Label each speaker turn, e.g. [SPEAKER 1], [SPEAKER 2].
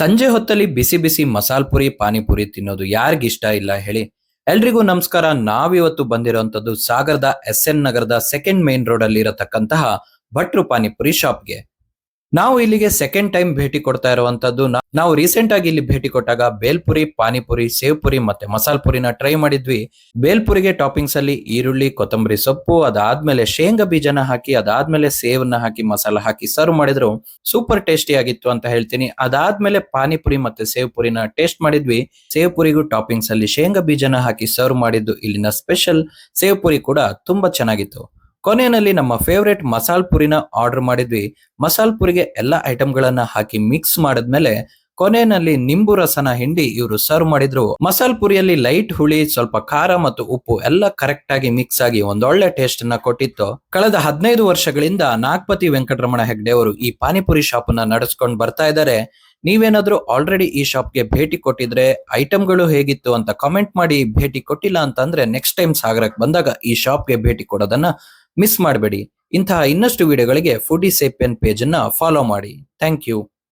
[SPEAKER 1] ಸಂಜೆ ಹೊತ್ತಲ್ಲಿ ಬಿಸಿ ಬಿಸಿ ಮಸಾಲ್ ಪುರಿ ಪಾನಿಪುರಿ ತಿನ್ನೋದು ಯಾರಿಗಿಷ್ಟ ಇಲ್ಲ ಹೇಳಿ. ಎಲ್ರಿಗೂ ನಮಸ್ಕಾರ. ನಾವಿವತ್ತು ಬಂದಿರುವಂತದ್ದು ಸಾಗರದ SN ನಗರದ ಸೆಕೆಂಡ್ ಮೇನ್ ರೋಡ್ ಅಲ್ಲಿ ಇರತಕ್ಕಂತಹ ಭಟ್ರು ಪಾನಿಪುರಿ ಶಾಪ್ಗೆ. ನಾವು ಇಲ್ಲಿಗೆ ಸೆಕೆಂಡ್ ಟೈಮ್ ಭೇಟಿ ಕೊಡ್ತಾ ಇರುವಂತದ್ದು. ನಾವು ರೀಸೆಂಟ್ ಆಗಿ ಇಲ್ಲಿ ಭೇಟಿ ಕೊಟ್ಟಾಗ ಬೇಲ್ಪುರಿ, ಪಾನಿಪುರಿ, ಸೇವ್ ಪುರಿ ಮತ್ತೆ ಮಸಾಲ್ ಪುರಿನ ಟ್ರೈ ಮಾಡಿದ್ವಿ. ಬೇಲ್ಪುರಿಗೆ ಟಾಪಿಂಗ್ಸ್ ಅಲ್ಲಿ ಈರುಳ್ಳಿ, ಕೊತ್ತಂಬರಿ ಸೊಪ್ಪು, ಅದಾದ್ಮೇಲೆ ಶೇಂಗಾ ಬೀಜನ ಹಾಕಿ, ಅದಾದ್ಮೇಲೆ ಸೇವನ್ನ ಹಾಕಿ ಮಸಾಲ ಹಾಕಿ ಸರ್ವ್ ಮಾಡಿದ್ರು. ಸೂಪರ್ ಟೇಸ್ಟಿ ಆಗಿತ್ತು ಅಂತ ಹೇಳ್ತೀನಿ. ಅದಾದ್ಮೇಲೆ ಪಾನಿಪುರಿ ಮತ್ತೆ ಸೇವ್ ಪುರಿನ ಟೇಸ್ಟ್ ಮಾಡಿದ್ವಿ. ಸೇವ್ ಪುರಿಗೂ ಟಾಪಿಂಗ್ಸ್ ಅಲ್ಲಿ ಶೇಂಗಾ ಬೀಜನ ಹಾಕಿ ಸರ್ವ್ ಮಾಡಿದ್ದು ಇಲ್ಲಿನ ಸ್ಪೆಷಲ್. ಸೇವ್ ಪುರಿ ಕೂಡ ತುಂಬಾ ಚೆನ್ನಾಗಿತ್ತು. ಕೊನೆಯಲ್ಲಿ ನಮ್ಮ ಫೇವರೇಟ್ ಮಸಾಲ್ ಪುರಿನ ಆರ್ಡರ್ ಮಾಡಿದ್ವಿ. ಮಸಾಲ್ ಪುರಿಗೆ ಎಲ್ಲ ಐಟಮ್ಗಳನ್ನ ಹಾಕಿ ಮಿಕ್ಸ್ ಮಾಡಿದ್ಮೇಲೆ ಕೊನೆಯಲ್ಲಿ ನಿಂಬು ರಸನ ಹಿಂಡಿ ಇವರು ಸರ್ವ್ ಮಾಡಿದ್ರು. ಮಸಾಲ್ ಪುರಿಯಲ್ಲಿ ಲೈಟ್ ಹುಳಿ, ಸ್ವಲ್ಪ ಖಾರ ಮತ್ತು ಉಪ್ಪು ಎಲ್ಲ ಕರೆಕ್ಟ್ ಆಗಿ ಮಿಕ್ಸ್ ಆಗಿ ಒಂದೊಳ್ಳೆ ಟೇಸ್ಟ್ ಅನ್ನ ಕೊಟ್ಟಿತ್ತು. ಕಳೆದ 15 ವರ್ಷಗಳಿಂದ ನಾಗಪತಿ ವೆಂಕಟರಮಣ ಹೆಗ್ಡೆ ಅವರು ಈ ಪಾನಿಪುರಿ ಶಾಪ್ ಅನ್ನ ನಡೆಸ್ಕೊಂಡು ಬರ್ತಾ ಇದ್ದಾರೆ. ನೀವೇನಾದ್ರೂ ಆಲ್ರೆಡಿ ಈ ಶಾಪ್ಗೆ ಭೇಟಿ ಕೊಟ್ಟಿದ್ರೆ ಐಟಮ್ಗಳು ಹೇಗಿತ್ತು ಅಂತ ಕಾಮೆಂಟ್ ಮಾಡಿ. ಭೇಟಿ ಕೊಟ್ಟಿಲ್ಲ ಅಂತಂದ್ರೆ ನೆಕ್ಸ್ಟ್ ಟೈಮ್ ಸಾಗರಕ್ಕೆ ಬಂದಾಗ ಈ ಶಾಪ್ಗೆ ಭೇಟಿ ಕೊಡೋದನ್ನ ಮಿಸ್ ಮಾಡಬೇಡಿ. ಇಂತಹ ಇನ್ನಷ್ಟು ವಿಡಿಯೋಗಳಿಗೆ ಫುಡಿ ಸೇಪಿಯನ್ ಪೇಜ್ ಅನ್ನ ಫಾಲೋ ಮಾಡಿ. Thank you.